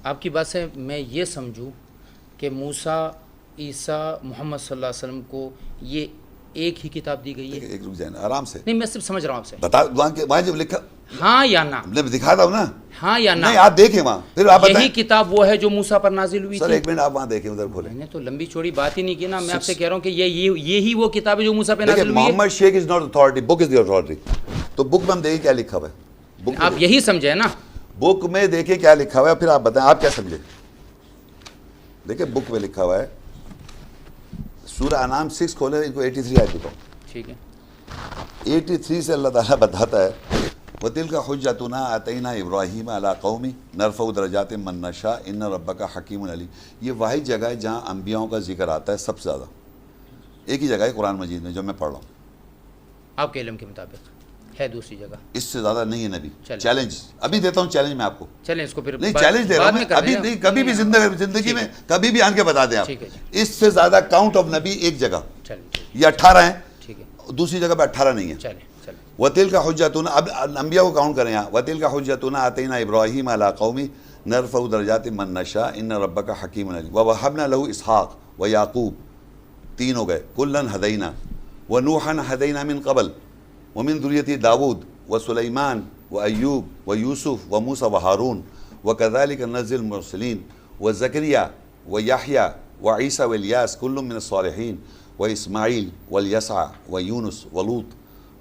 آپ کی بات سے میں یہ سمجھوں کہ موسیٰ، عیسیٰ، محمد صلی اللہ علیہ وسلم کو یہ ایک ہی کتاب دی گئی ہے؟ ایک رک جائیں آرام سے، نہیں میں صرف سمجھ رہا ہوں آپ سے، بتا وہاں جب لکھا ہاں یا نہ، میں دکھاتا ہوں نا، ہاں یا نہ، نہیں آپ دیکھیں وہاں، پھر آپ بتائیں۔ یہی کتاب وہ ہے جو موسیٰ پر نازل ہوئی سر تھی؟ ایک منٹ آپ وہاں دیکھیں، ادھر کھولیں۔ میں نے تو لمبی چوڑی بات ہی نہیں کی نا، میں آپ سے کہہ رہا ہوں کہ یہی وہ کتاب ہے جو موسیٰ پہ دیکھیں نازل ہوئی ہے۔ محمد شیخ is not authority, book is the authority, تو بک میں ہم دیکھیں کیا لکھا ہوا ہے، بک آپ یہی سمجھے نا، بک میں دیکھیں کیا لکھا ہوا ہے، پھر آپ بتائیں آپ کیا سمجھے۔ دیکھیں بک میں لکھا ہوا ہے، سورہ انعام 6 کھولیں، ان کو 83 آیت دکھاؤ۔ ٹھیک ہے، 83 سے اللہ تعالیٰ بتاتا ہے وَتِلْكَ حُجَّتُنَا آتَيْنَا إِبْرَاهِيمَ عَلَىٰ قَوْمِهِ نَرْفَعُ دَرَجَاتٍ مَن نَّشَاءُ إِنَّ رَبَّكَ حَكِيمٌ عَلِيمٌ۔ یہ واحد جگہ ہے جہاں انبیاؤں کا ذکر آتا ہے سب سے زیادہ، ایک ہی جگہ ہے قرآن مجید میں جو میں پڑھ رہا ہوں، آپ کے علم کے مطابق ہے دوسری جگہ؟ اس سے زیادہ نہیں ہے نبی۔ چلیں۔ چیلنج ابھی دیتا ہوں، چیلنج میں آپ کو، چلیں اس کو پھر نہیں چیلنج دے رہا ہوں میں ابھی، نہیں کبھی بھی زندگی میں کبھی بھی آن کے بتا دیں آپ، ٹھیک ہے جی، اس سے زیادہ کاؤنٹ آف نبی ایک جگہ، چلیں یہ 18 ہیں، ٹھیک ہے، دوسری جگہ پہ 18 نہیں ہے۔ چلیں چلیں، وَتِلْكَ حُجَّتُنَا، اب انبیاء کو کاؤنٹ کریں یہاں، وَتِلْكَ حُجَّتُنَا آتَيْنَا إِبْرَاهِيمَ عَلَىٰ قَوْمِهِ نَرْفَعُ دَرَجَاتٍ مَن نَّشَاءُ إِنَّ رَبَّكَ حَكِيمٌ عَلِيمٌ وَوَهَبْنَا لَهُ إِسْحَاقَ وَيَعْقُوبَ، تین ہو گئے، كُلًّا هَدَيْنَا وَنُوحًا هَدَيْنَا مِن قَبْلُ وَمِن ذُرِّيَّتِ داود وسليمان وأيوب ويوسف وموسى وهارون وكذلك ننجي المرسلين وزكريا ويحيى وعيسى والياس كل من الصالحين وإسماعيل واليسع ويونس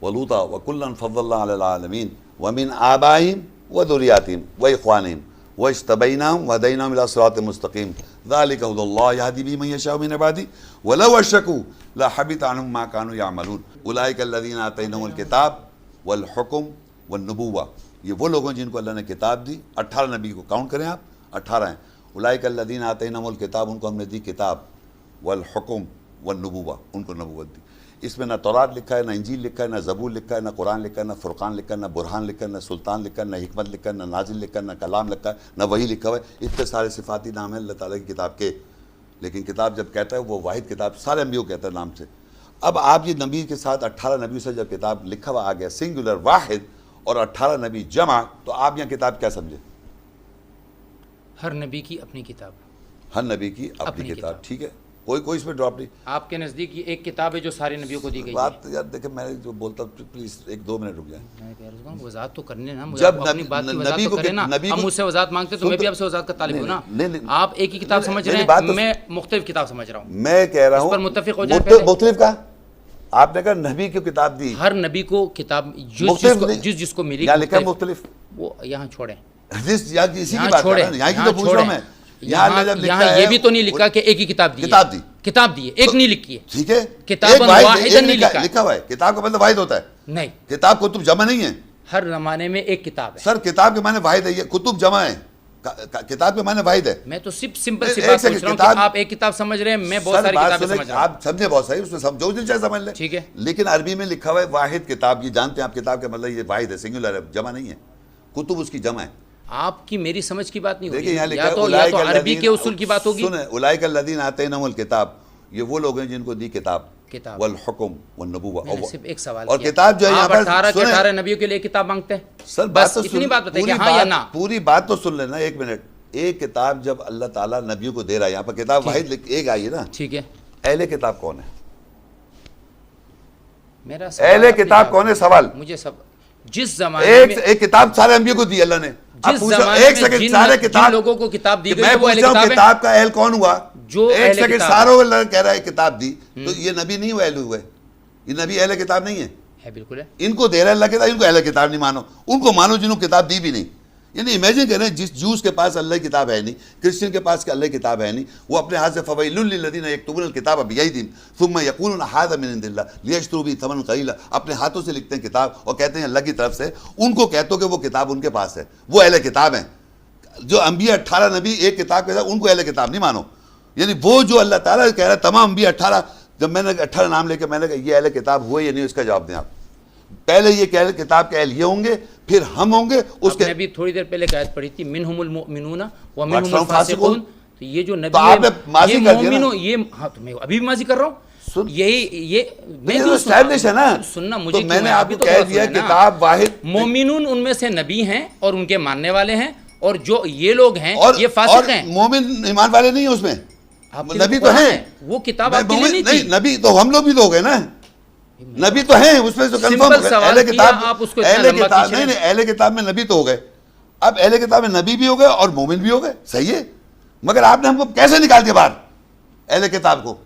ولوطا وكلا فضلنا على العالمين ومن آبائهم وذرياتهم وإخوانهم واجتبيناهم وهديناهم إلى صراط مستقيم ذلك هدى الله يهدي به من يشاء من عباده ولو أشركوا لحبط عنهم ما كانوا يعملون أولئك الذين آتيناهم الكتاب والحکم والنبوہ، یہ وہ لوگ ہیں جن کو اللہ نے کتاب دی، 18 نبی کو کاؤنٹ کریں آپ، 18 ہیں، اولئک الذین آتیناہم الکتاب، ان کو ہم نے دی کتاب، والحکم والنبوہ، ان کو نبوت دی۔ اس میں نہ تورات لکھا ہے، نہ انجیل لکھا ہے، نہ زبور لکھا ہے، نہ قرآن لکھا ہے، نہ فرقان لکھا ہے، نہ برہان لکھا ہے، نہ سلطان لکھا ہے، نہ حکمت لکھا ہے، نہ نازل لکھا ہے، نہ کلام لکھا ہے، نہ وحی لکھا ہوا ہے۔ اتنے سارے صفاتی نام ہیں اللہ تعالیٰ کی کتاب کے، لیکن کتاب جب کہتا ہے وہ واحد کتاب سارے انبیاء کو کہتا ہے نام سے۔ اب آپ یہ نبی کے ساتھ 18 نبیوں سے جب کتاب لکھا ہوا آ گیا سنگولر واحد اور 18 نبی جمع، تو آپ یہاں کتاب کیا سمجھے؟ ہر نبی کی اپنی کتاب، ہر نبی کی اپنی کتاب، ٹھیک ہے، کوئی اس میں ڈراپ نہیں۔ آپ کے نزدیک یہ ایک کتاب ہے جو سارے نبیوں کو دی گئی ہے؟ بات یار دیکھیں، میں جو بولتا ہوں پلیز 1-2 منٹ رک جائیں۔ میں کہہ رہا ہوں وضاحت تو کرنے نا، جب اپنی بات کی وضاحت نبی تو کو کریں نا، ہم مجھ سے وضاحت مانگتے تو میں بھی آپ سے وضاحت کا طالب ہوں نا۔ آپ ایک ہی کتاب سمجھ رہے ہیں، میں مختلف کتاب سمجھ رہا ہوں، میں کہہ رہا ہوں اس پر متفق ہو جائیں پہلے۔ مختلف کا آپ نے کہا نبی کی کتاب دی، ہر نبی کو کتاب جس کو ملی، یہاں لکھا ہے مختلف، وہ یہاں چھوڑیں، یہاں اسی کی بات کر رہا ہوں، یہاں کی تو پوچھ رہا ہوں میں۔ یہاں یہ بھی تو نہیں لکھا کہ ایک ہی کتاب دی ہے، کتاب دی ہے، ایک نہیں لکھی ہے، ٹھیک ہے، کتاب واحدہ نہیں لکھا ہوا ہے، کتاب کا مطلب واحد ہوتا ہے، نہیں، کتاب کتب جمع نہیں ہے، ہر زمانے میں ایک کتاب ہے۔ سر کتاب کے معنی واحد ہے، یہ کتب جمع ہے، کتاب کے معنی واحد ہے۔ میں تو صرف سمپل سی بات پوچھ رہا ہوں کہ آپ ایک کتاب سمجھ رہے ہیں، میں بہت ساری کتابیں سمجھ رہا ہوں۔ آپ سمجھے بہت ساری، اس میں جو دل چاہے سمجھ لیں، ٹھیک ہے، لیکن عربی میں لکھا ہوا ہے واحد کتاب، یہ جانتے ہیں آپ، کتاب کا مطلب یہ واحد ہے، سنگولر ہے، جمع نہیں ہے، کتب اس کی جمع ہے۔ آپ کی میری سمجھ کی بات نہیں دیکھیں یہاں ہوگی، لکھا یا تو عربی کے اصول کی بات ہوگی۔ سنیں، اولئک الذین آتیناہم الکتاب، یہ وہ لوگ ہیں جن کو دی کتاب، والحکم والنبوہ، صرف ایک سوال اور کتاب جو ہے یہاں پر 18 نبیوں کے لیے کتاب مانگتے ہیں، سر بس اتنی بات بتائیں کہ ہاں یا نہ۔ پوری بات تو سن لینا، 1 منٹ۔ ایک کتاب جب اللہ تعالیٰ نبیوں کو دے رہا ہے، یہاں پر کتاب واحد ایک آئی ہے نا، ٹھیک ہے، اہل کتاب کون ہے؟ میرا اہل کتاب کون ہے سوال؟ مجھے سب جس زمانے میں ایک کتاب سارے انبیاء کو دی اللہ نے، جس زمانے میں جن لوگوں کو کتاب دی گئی وہ اہل کتاب ہے۔ کتاب کا اہل کون ہوا؟ جو ایک سیکنڈ، ساروں اللہ کہہ رہا ہے کتاب دی، تو یہ نبی نہیں اہل ہوئے، یہ نبی اہل کتاب نہیں ہے، بالکل ہے۔ ان کو دے رہا ہے اللہ کتاب، ان کو اہل کتاب نہیں مانو، ان کو مانو جنہوں کتاب دی بھی نہیں۔ یعنی امیجن کریں، جس جوز کے پاس اللہ کی کتاب ہے نہیں، کرسچن کے پاس اللہ کی کتاب ہے نہیں، وہ اپنے ہاتھ سے فویل للذین یکتبون الکتاب بایدیہم ثم یقولون ھذا من عند اللہ لیشتروا بہ ثمنا قلیلا، اپنے ہاتھوں سے لکھتے ہیں کتاب اور کہتے ہیں اللہ کی طرف سے، ان کو کہتے ہو کہ وہ کتاب ان کے پاس ہے، وہ اہل کتاب ہیں۔ جو انبیاء 18 نبی ایک کتاب کے ساتھ، ان کو اہل کتاب نہیں مانو۔ یعنی وہ جو اللہ تعالیٰ کہہ رہا ہے تمام انبیاء 18، جب میں نے 18 نام لے کے میں نے کہا یہ اہل کتاب ہوئے یا نہیں، اس کا جواب دیں آپ۔ پہلے یہ کہ کتاب کے اہل یہ ہوں گے، پھر ہم ہوں گے۔ اس کے ابھی تھوڑی دیر پہلے آیت پڑھی تھی منہم المؤمنون ومنہم الفاسقون، تو یہ جو نبی آپ نے ماضی کر دیا نا، یہ ہاں تو میں ابھی بھی ماضی کر رہا ہوں، یہ میں تو اسٹیبلش ہے نا، سننا مجھے، میں نے آپ کو کہہ دیا کتاب واحد۔ مومنون ان میں سے نبی ہیں اور ان کے ماننے والے ہیں، اور جو یہ لوگ ہیں یہ فاسق ہیں. مومن ایمان والے نہیں ہیں اس میں, نبی تو ہیں, وہ کتاب آپ کے لیے نہیں تھی. نبی تو ہم لوگ بھی تو ہو گئے نا, نبی تو ہیں اس میں تو کنفرم ہو گئے. اہل کتاب نہیں, اہل کتاب میں نبی تو ہو گئے. اب اہل کتاب میں نبی بھی ہو گئے اور مومن بھی ہو گئے, صحیح ہے, مگر آپ نے ہم کو کیسے نکال دیا باہر اہل کتاب کو؟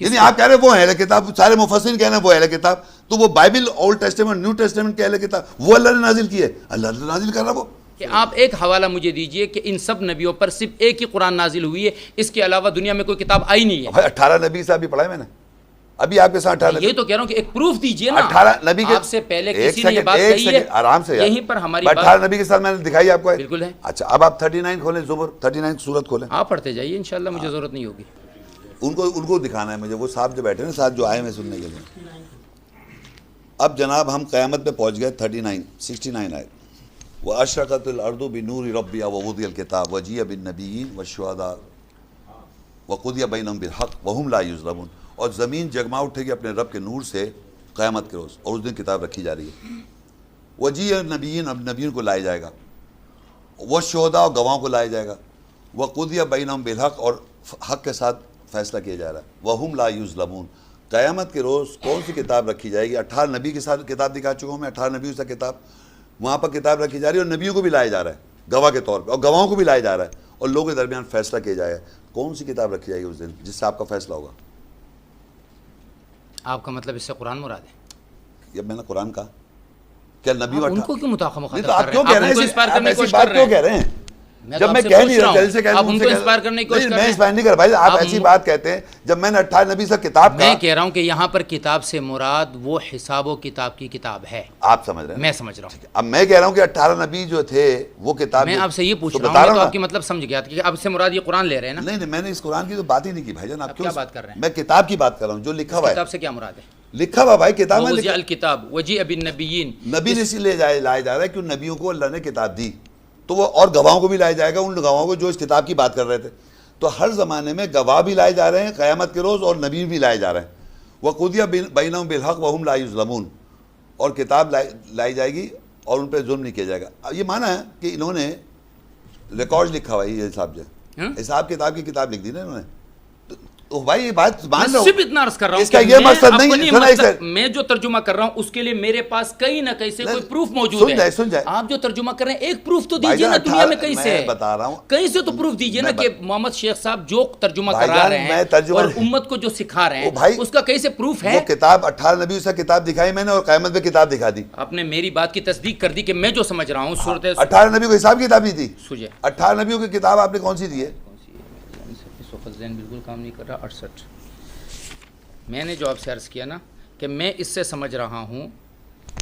یعنی آپ کہہ رہے وہ اہل کتاب, سارے مفسرین کہہ رہے ہیں وہ اہل کتاب, تو وہ Bible old testament new testament کے اہل کتاب وہ اللہ نے نازل کی ہے, اللہ نے نازل کر رہا وہ. کہ آپ ایک حوالہ مجھے دیجئے کہ ان سب نبیوں پر صرف ایک ہی قرآن نازل ہوئی ہے, اس کے علاوہ دنیا میں کوئی کتاب آئی نہیں ہے. بھائی 18 نبی سے ابھی پڑھا ہے میں نے, ابھی آپ کے ساتھ 18 یہ تو کہہ رہا ہوں کہ ایک پروف دیجئے نا. 18 نبی کے آپ سے پہلے کسی نے یہ بات کہی ہے آرام سے, یہیں پر ہماری 18 نبی کے ساتھ میں نے دکھائی آپ کو. بالکل ہے. اچھا اب آپ 39 کھولیں, زبر 39 سورت کھولیں, آپ پڑھتے جائیے, انشاءاللہ مجھے ضرورت نہیں ہوگی. ان کو دکھانا ہے مجھے, وہ صاحب جو بیٹھے نا ساتھ جو آئے ہیں سننے کے لیے. اب جناب ہم قیامت پہ پہنچ گئے 69 آئے. وَأَشْرَقَتِ الْأَرْضُ بِنُورِ رَبِّهَا وَوُضِعَ الْكِتَابُ وَجِيءَ بِالنَّبِيِّينَ وَالشُّهَدَاءِ وَقُضِيَ بَيْنَهُم بِالْحَقِّ وَهُمْ لَا يُظْلَمُونَ. اور زمین جگما اٹھے گی اپنے رب کے نور سے قیامت کے روز, اور اس دن کتاب رکھی جا رہی ہے. وَجِيءَ النَّبِيِّينَ, اب نبیوں کو لائے جائے گا, وَالشُّهَدَاء, اور گواہوں کو لائے جائے گا, وَقُضِيَ بَيْنَهُم بِالْحَقِّ, اور حق کے ساتھ فیصلہ کیا جا رہا ہے. وَهُمْ لَا يُظْلَمُونَ. قیامت کے روز کون سی کتاب رکھی جائے گی؟ 18 نبی کے ساتھ کتاب دکھا چکا ہوں میں, 18 نبیوں سے کتاب وہاں پر کتاب رکھی جا رہی ہے, اور نبیوں کو بھی لایا جا رہا ہے گواہ کے طور پہ, اور گواہوں کو بھی لایا جا رہا ہے, اور لوگوں کے درمیان فیصلہ کیا جائے گا. کون سی کتاب رکھی جائے گی اس دن جس سے آپ کا فیصلہ ہوگا؟ آپ کا مطلب اس سے قرآن مراد ہے؟ یہ میں نے قرآن کہا کیا نبی ان کو کیوں مخاطب کر آپ کیوں کہہ رہے ہیں ایسی بات کیوں کہہ رہے ہیں؟ جب میں کہہ نہیں رہا جلد سے آپ ان کو انسپائر کرنے کی کوشش کر رہے ہیں. میں انسپائر نہیں کر بھائی, آپ ایسی بات کہتے ہیں جب میں نے 18 نبی سے کتاب کہا. میں کہہ رہا ہوں کہ یہاں پر کتاب سے مراد وہ حساب و کتاب کی کتاب ہے. آپ سمجھ رہے ہیں, میں سمجھ رہا ہوں. اب میں کہہ رہا ہوں کہ 18 نبی جو تھے وہ کتاب, میں آپ سے یہ پوچھ رہا ہوں, تو آپ کی مطلب سمجھ گیا کہ اب سے مراد یہ قرآن لے رہے ہیں نا؟ نہیں میں نے اس قرآن کی تو بات ہی نہیں کی بھائی جان. آپ کیا بات کر رہے ہیں؟ میں کتاب کی بات کر رہا ہوں جو لکھا ہوا ہے. کتاب سے کیا مراد ہے؟ لکھا ہوا بھائی کتاب میں وَوُضِعَ الْكِتَابُ وَجِيءَ بِالنَّبِيِّينَ, نبی نے اسی لیے لایا جا رہا ہے کہ نبیوں کو اللہ نے کتاب دی, تو وہ اور گواہوں کو بھی لایا جائے گا, ان گواہوں کو جو اس کتاب کی بات کر رہے تھے. تو ہر زمانے میں گواہ بھی لائے جا رہے ہیں قیامت کے روز, اور نبی بھی لائے جا رہے ہیں. وَقُضِيَ بَيْنَهُم بِالْحَقِّ وَهُمْ لَا يُظْلَمُونَ, اور کتاب لائی جائے گی اور ان پہ ظلم نہیں کیا جائے گا. اب یہ مانا ہے کہ انہوں نے ریکارڈ لکھا ہوا ہے, یہ حساب جو ہے حساب کتاب کی کتاب لکھ دی نا انہوں نے. تو بھائی یہ بات مان لو, صرف اتنا عرض کر رہا ہوں اس کا یہ مقصد نہیں, میں جو ترجمہ کر رہا ہوں اس کے لیے میرے پاس کہیں نہ کہیں سے کوئی پروف موجود ہے. سن جائے آپ جو ترجمہ کر رہے ہیں ایک پروف تو دیجئے نا دنیا میں کہیں سے. بتا رہا ہوں کہیں سے تو پروف دیجئے نا کہ محمد شیخ صاحب جو ترجمہ کرا رہے ہیں اور امت کو جو سکھا رہے ہیں اس کا کہیں سے پروف ہے؟ وہ کتاب 18 نبیوں سے کتاب دکھائی میں نے, اور قیامت میں کتاب دکھا دی. آپ نے میری بات کی تصدیق کر دی کہ میں جو سمجھ رہا ہوں صورت 18 نبی کو حساب کی کتاب نہیں تھی. سوچے 18 نبیوں کی کتاب آپ نے کون سی دی ہے؟ اس وقت ذہن بالکل کام نہیں کر رہا. 68 میں نے جو آپ سے عرض کیا نا کہ میں اس سے سمجھ رہا ہوں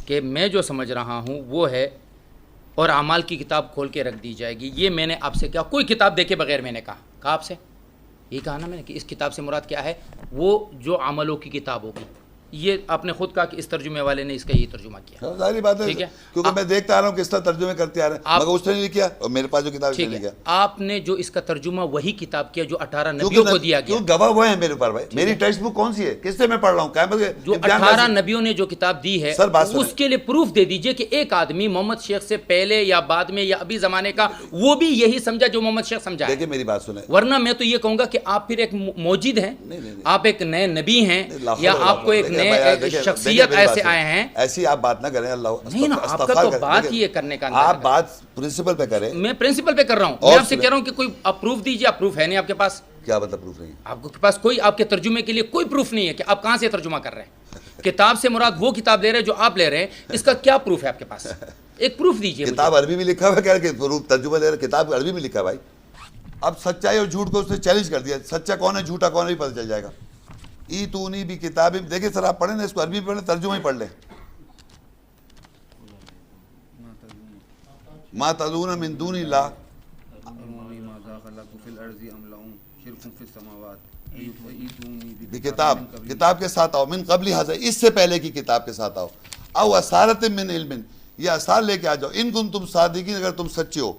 کہ میں جو سمجھ رہا ہوں وہ ہے, اور اعمال کی کتاب کھول کے رکھ دی جائے گی. یہ میں نے آپ سے کیا کوئی کتاب دیکھے بغیر میں نے کہا آپ سے یہ کہا نا میں نے کہ اس کتاب سے مراد کیا ہے, وہ جو عملوں کی کتاب ہوگی. یہ آپ نے خود کہا کہ اس ترجمے والے نے اس کا یہ ترجمہ کیا. ظاہری بات ہے کیونکہ میں دیکھتا آ رہا ہوں کس طرح ترجمے کرتے آ رہے ہیں, مگر اس نے نہیں کیا, اور میرے پاس جو کتاب ہے نہیں کیا. آپ نے جو اس کا ترجمہ وہی کتاب کیا جو 18 نبیوں کو دیا گیا. کیوں گواہ وہ ہیں میرے اوپر بھائی, میری ٹیکسٹ بک کون سی ہے, کس سے میں پڑھ رہا ہوں؟ جو 18 نبیوں نے جو کتاب دی ہے اس کے لیے پروف دے دیجئے کہ ایک آدمی محمد شیخ سے پہلے یا بعد میں یا ابھی زمانے کا وہ بھی یہی سمجھا جو محمد شیخ سمجھا. دیکھیں میری بات سنیں, ورنہ میں تو یہ کہوں گا کہ آپ پھر ایک موجد ہیں, آپ ایک نئے نبی ہیں, یا آپ کو ایک نئے شخصیت ایسے آئے ہیں. ایسی آپ بات نہ کریں, اللہ نہیں نا, آپ کا تو بات یہ کرنے کا آپ بات پرنسپل پہ کریں. میں پرنسپل پہ کر رہا ہوں. میں آپ سے کہہ رہا ہوں کہ کوئی آپ پروف دیجئے. آپ پروف ہے نہیں آپ کے پاس. کیا مطلب پروف نہیں ہے آپ کے پاس؟ کوئی آپ کے ترجمے کے لیے کوئی پروف نہیں ہے کہ آپ کہاں سے ترجمہ کر رہے ہیں. کتاب سے مراد وہ کتاب لے رہے ہیں جو آپ لے رہے ہیں, اس کا کیا پروف ہے آپ کے پاس؟ ایک پروف دیجئے. کتاب عربی میں لکھا ہوا ہے, کہہ رہے کہ پروف ترجمہ لے رہے, کتاب عربی میں لکھا ہے بھائی. اب سچائی اور جھوٹ کو اس نے چیلنج کر دیا, سچا کون ہے جھوٹا کون ہے بھی پتہ چل جائے گا. ایتونی بھی کتاب, دیکھیں سر آپ پڑھیں نا اس کو, عربی پڑھیں, ترجمہ ہی پڑھ لیں. ما تدعون من دون اللہ, کتاب کتاب کے ساتھ آؤ, من قبل ھذا, اس سے پہلے کی کتاب کے ساتھ آؤ, او اثارت من علم, یہ اثار لے کے آ جاؤ, ان کنتم صادقین, اگر تم سچے ہو.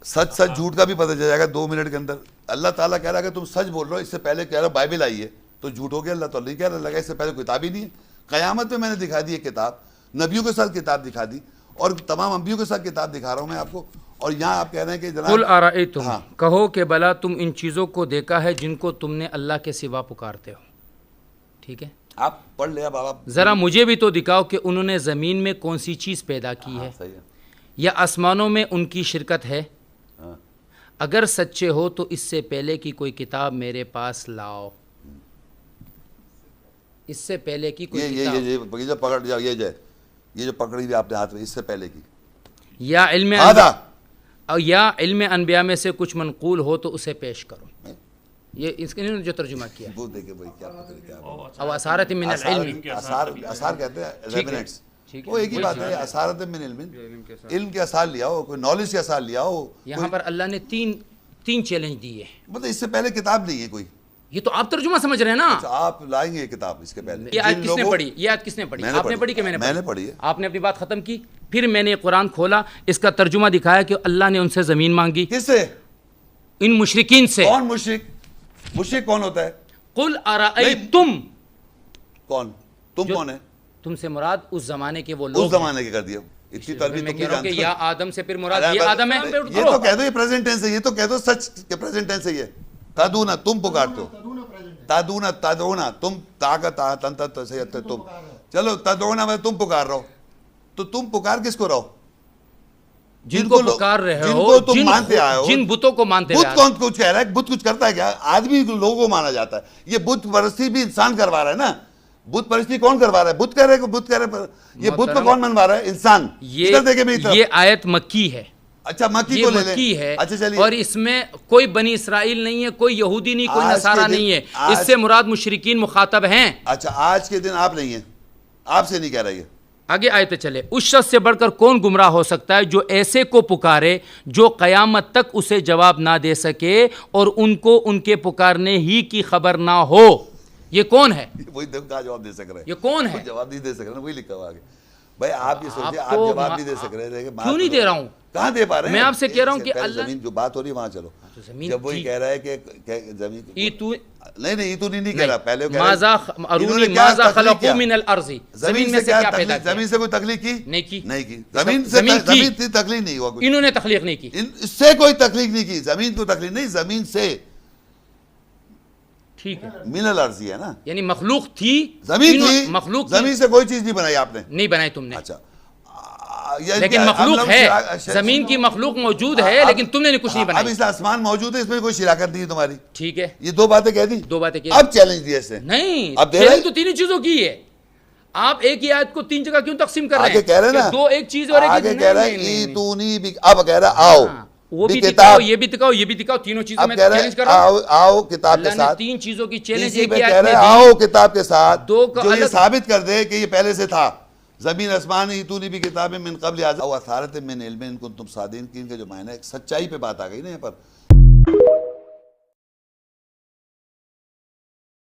سچ جھوٹ کا بھی پتہ چل جائے گا 2 منٹ کے اندر. اللہ تعالیٰ کہہ رہا ہے کہ تم سچ بول رہے ہو, اس سے پہلے کہہ رہا بائبل آئی ہے تو جھوٹ ہو گیا. اللہ تعالیٰ نہیں کہہ رہا, لگا اس سے پہلے کتاب ہی نہیں ہے. قیامت میں میں نے دکھا دی ایک کتاب, نبیوں کے ساتھ کتاب دکھا دی, اور تمام انبیوں کے ساتھ کتاب دکھا رہا ہوں میں آپ کو. اور یہاں آپ کہہ رہے ہیں کہ جناب قل ارأیتم، ہاں. کہو کہ بلا تم ان چیزوں کو دیکھا ہے جن کو تم نے اللہ کے سوا پکارتے ہو. ٹھیک ہے، آپ پڑھ لیا بابا. ذرا مجھے بھی تو دکھاؤ کہ انہوں نے زمین میں کون سی چیز پیدا کی ہے، صحیح ہے. یا آسمانوں میں ان کی شرکت ہے. ہاں. اگر سچے ہو تو اس سے پہلے کی کوئی کتاب میرے پاس لاؤ. اس سے پہلے کی کوئی کتاب، یہ جو پکڑ یہ جو پکڑی ہوئی آپ نے ہاتھ میں اس سے پہلے کی یا علم آدھا یا علم انبیاء میں سے کچھ منقول ہو تو اسے پیش کرو. یہ اس کے انہوں نے جو ترجمہ کیا ہے. وہ دیکھیں بھائی کیا پتہ نہیں کیا او اثارت من العلم، آثار کہتے ہیں ریمنٹس. ٹھیک ہے، وہ ایک ہی بات ہے، اثارت من علم، علم کے اثار لیا ہو، کوئی نالج کے اثار لیا ہو. یہاں پر اللہ نے تین چیلنج دیے. مطلب اس سے پہلے کتاب نہیں ہے کوئی. یہ تو آپ ترجمہ سمجھ رہے ہیں نا. آپ لائیں گے یہ کتاب اس کے پہلے. یہ آیت کس نے پڑھی؟ یہ آیت کس نے پڑھی؟ آپ نے پڑھی کہ میں نے پڑھی ہے. آپ نے اپنی بات ختم کی، پھر میں نے قرآن کھولا، اس کا ترجمہ دکھایا کہ اللہ نے ان سے زمین مانگی. کس سے؟ ان مشرکین سے. کون مشرک؟ مشرک کون ہوتا ہے؟ قل ارأیتم، کون؟ تم کون ہے؟ تم سے مراد اس زمانے کے وہ اس لوگ زمانے کے کر دیا. اتنی تربیت میں تم کہہ نہیں رہا ہوں کہ جانتے. یا آدم سے پھر مراد یہ آدم ہے. یہ تو کہہ دو، یہ پریزنٹ ٹینس ہے. یہ تو کہہ دو سچ کہ پریزنٹ ٹینس ہے. یہ تدونا تم پکارتے ہو، تدونا تم تم چلو تدونا میں تم پکار رہو. تو تم پکار کس کو رہو؟ جن کو پکار رہے جن ہو، کو تم مانتے آئے ہو. جن بتوں کو مانتے بت کون کچھ کہہ رہا ہے؟ بت کچھ کرتا ہے کیا؟ آدمی لوگوں کو مانا جاتا ہے. یہ بت پرستی بھی انسان کروا رہا ہے نا. بت پرستی کون کروا رہا ہے؟ بت کہہ رہے کہ بت کہہ رہے. یہ بت کو کون منوا رہا ہے؟ انسان. یہ آیت مکی ہے. اچھا مکی یہ کو لے لیں. مکی ہے. اچھا چلیے. اور اس میں کوئی بنی اسرائیل نہیں ہے، کوئی یہودی نہیں، کوئی آج نصارہ کے دن- نہیں ہے. آج- اس سے مراد مشرکین مخاطب ہیں. اچھا آج کے دن آپ نہیں ہیں، آپ سے نہیں کہہ رہا یہ. آگے آئے تو چلے. اس شخص سے بڑھ کر کون گمراہ ہو سکتا ہے جو ایسے کو پکارے جو قیامت تک اسے جواب نہ دے سکے اور ان کو ان کے پکارنے ہی کی خبر نہ ہو. یہ کون ہے؟ وہی دم کا جواب دے سک رہے ہیں. یہ کون ہے؟ جواب نہیں دے سک رہے، وہی لکھا ہوا آگے. بھائی آپ یہ سوچیں، آپ تو جواب نہیں دے سک رہے. کیوں نہیں دے رہا ہوں؟ کہاں دے پا رہے ہیں؟ میں آپ سے کہہ رہا ہوں کہ پہلے زمین جو بات ہو رہی ہے وہاں چلو. جب وہی کہہ رہا ہے کہ زمین نہیں ایتو نہیں کہہ رہا. پہلے ماذا ارونی ماذا خلقوا من الارض، زمین میں سے کیا پیدا کیا؟ زمین سے کوئی تخلیق کی؟ نہیں کی. زمین سے تخلیق نہیں ہوا. انہوں نے تخلیق نہیں کی. اس سے کوئی تخلیق نہیں کی. زمین کو تخلیق نہیں، زمین سے. ٹھیک ہے، من الارض ہے نا، یعنی مخلوق تھی. زمین تھی. مخلوق زمین سے کوئی چیز نہیں بنائی آپ نے. نہیں بنائی تم نے. اچھا لیکن مخلوق ہے، زمین کی مخلوق موجود ہے، لیکن تم نے کچھ نہیں اب بنائی. اس آسمان موجود ہے، اس میں کوئی شراکت نہیں ہے تمہاری. ٹھیک ہے، یہ دو باتیں کہہ دی. دو باتیں کی. اب چیلنج دیا اس سے. نہیں، اب چیلنج تو تینوں چیزوں کی ہے. آپ ایک ہی آیت کو تین جگہ کیوں تقسیم کر رہے ہیں؟ آگے کہہ رہے نا، دو ایک چیز اور آگے کہہ رہا ہے ایتونی بھی. اب کہہ رہا آؤ وہ بھی دکھاؤ، یہ بھی دکھاؤ، یہ بھی دکھاؤ. تینوں چیزیں میں چیلنج کر رہا ہوں. آؤ کتاب کے اللہ نے ساتھ. تین چیزوں کی چیلنج اسی ایک پہ ہی کہہ آیت میں رہے دی. آؤ کتاب کے ساتھ دو کا جو یہ الگ- ثابت کر دے کہ یہ پہلے سے تھا. زمین آسمان ایتونی بھی کتاب من قبل او اثارت من علم ان کنتم صادقین. کے جو معنی ہے سچائی پہ بات آ گئی نا یہاں پر.